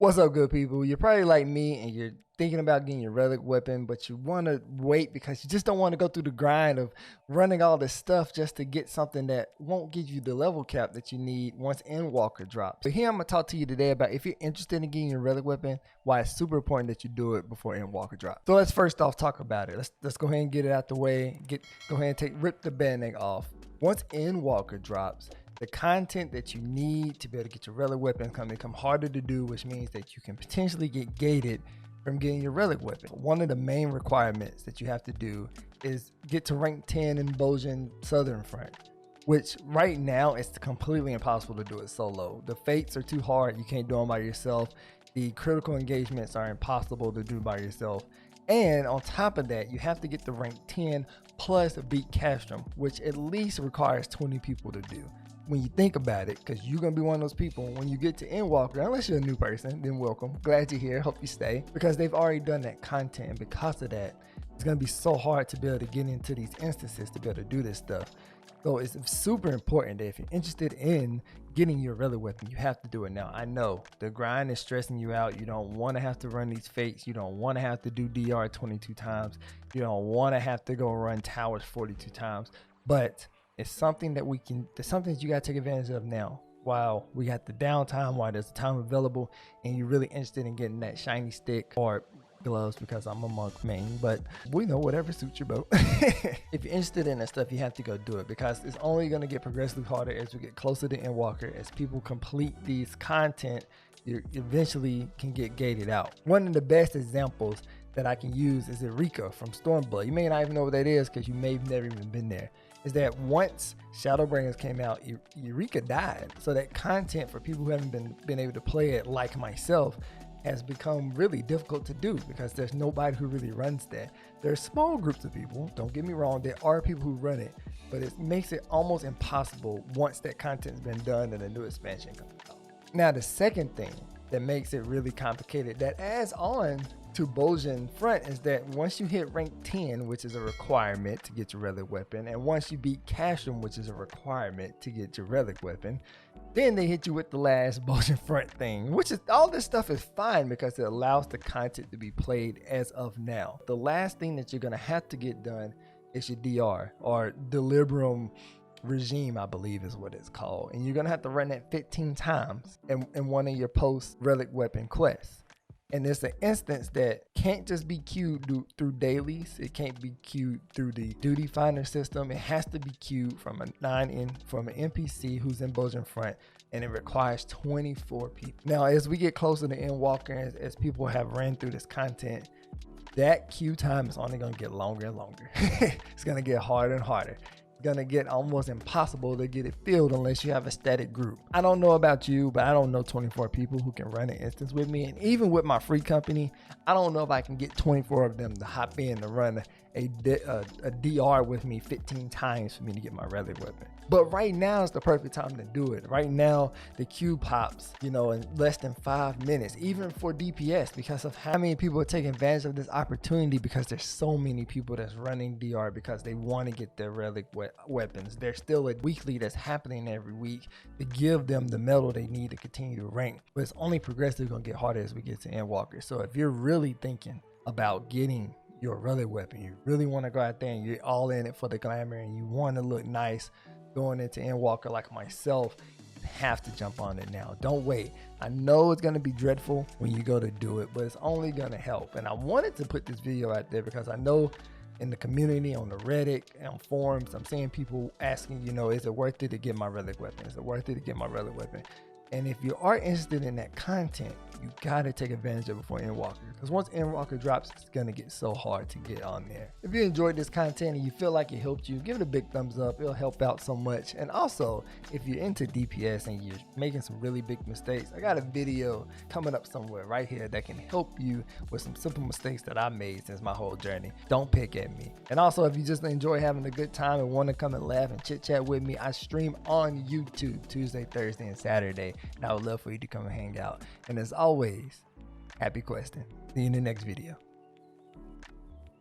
What's up, good people? You're probably like me and you're thinking about getting your relic weapon, but you want to wait because you just don't want to go through the grind of running all this stuff just to get something that won't give you the level cap that you need once Endwalker drops. But here I'm going to talk to you today about if you're interested in getting your relic weapon, why it's super important that you do it before Endwalker drops. So let's first off talk about it. Let's go ahead and get it out the way. Go ahead and rip the band-aid off. Once Endwalker drops, the content that you need to be able to get your relic weapon can become harder to do, which means that you can potentially get gated from getting your relic weapon. One of the main requirements that you have to do is get to rank 10 in Bozjan Southern Front, which right now it's completely impossible to do it solo. The fates are too hard. You can't do them by yourself. The critical engagements are impossible to do by yourself. And on top of that, you have to get to rank 10 plus beat Castrum, which at least requires 20 people to do. When you think about it, because you're going to be one of those people, when you get to Endwalker, unless you're a new person, then welcome. Glad you're here. Hope you stay. Because they've already done that content. And because of that, it's going to be so hard to be able to get into these instances to be able to do this stuff. So it's super important that if you're interested in getting your relic weapon, you have to do it now. I know the grind is stressing you out. You don't want to have to run these fates. You don't want to have to do DR 22 times. You don't want to have to go run towers 42 times. But it's something that it's something that you got to take advantage of now while we got the downtime, while there's time available, and you're really interested in getting that shiny stick or gloves, because I'm a monk main, but we know whatever suits your boat. If you're interested in that stuff, you have to go do it, because it's only going to get progressively harder as we get closer to Endwalker. As people complete these content, you eventually can get gated out. One of the best examples that I can use is Eureka from Stormblood. You may not even know what that is because you may have never even been there. Is that once Shadowbringers came out, Eureka died. So that content for people who haven't been able to play it like myself has become really difficult to do because there's nobody who really runs that. There's small groups of people, don't get me wrong, there are people who run it, but it makes it almost impossible once that content's been done and a new expansion comes out. Now the second thing that makes it really complicated that adds on to Bozjan Front is that once you hit rank 10, which is a requirement to get your relic weapon, and once you beat Castrum, which is a requirement to get your relic weapon, then they hit you with the last Bozjan Front thing, which is all this stuff is fine because it allows the content to be played as of now. The last thing that you're gonna have to get done is your DR, or Delubrum regime, I believe is what it's called, and you're gonna have to run that 15 times in one of your post relic weapon quests. And it's an instance that can't just be queued through dailies. It can't be queued through the duty finder system. It has to be queued from an NPC who's in Bozjan Front, and it requires 24 people. Now, as we get closer to Endwalker, as people have ran through this content, that queue time is only going to get longer and longer. It's going to get harder and harder. Gonna get almost impossible to get it filled unless you have a static group. I don't know about you, but I don't know 24 people who can run an instance with me, and even with my free company, I don't know if I can get 24 of them to hop in to run a DR with me 15 times for me to get my relic weapon. But right now is the perfect time to do it. Right now the queue pops, in less than 5 minutes, even for DPS, because of how many people are taking advantage of this opportunity, because there's so many people that's running DR because they want to get their relic weapons. There's still a weekly that's happening every week to give them the metal they need to continue to rank, but it's only progressively going to get harder as we get to Endwalker. So if you're really thinking about getting your relic weapon, you really want to go out there and you're all in it for the glamour, and you want to look nice going into Endwalker like myself, you have to jump on it now. Don't wait. I know it's going to be dreadful when you go to do it, but it's only going to help. And I wanted to put this video out there because I know in the community, on the Reddit, on forums, I'm seeing people asking, is it worth it to get my relic weapon? Is it worth it to get my relic weapon? And if you are interested in that content, you got to take advantage of it before Endwalker, because once Endwalker drops, it's going to get so hard to get on there. If you enjoyed this content and you feel like it helped you, give it a big thumbs up. It'll help out so much. And also, if you're into DPS and you're making some really big mistakes, I got a video coming up somewhere right here that can help you with some simple mistakes that I made since my whole journey. Don't pick at me. And also, if you just enjoy having a good time and want to come and laugh and chit chat with me, I stream on YouTube Tuesday, Thursday, and Saturday. And I would love for you to come and hang out. And as always, happy questing. See you in the next video.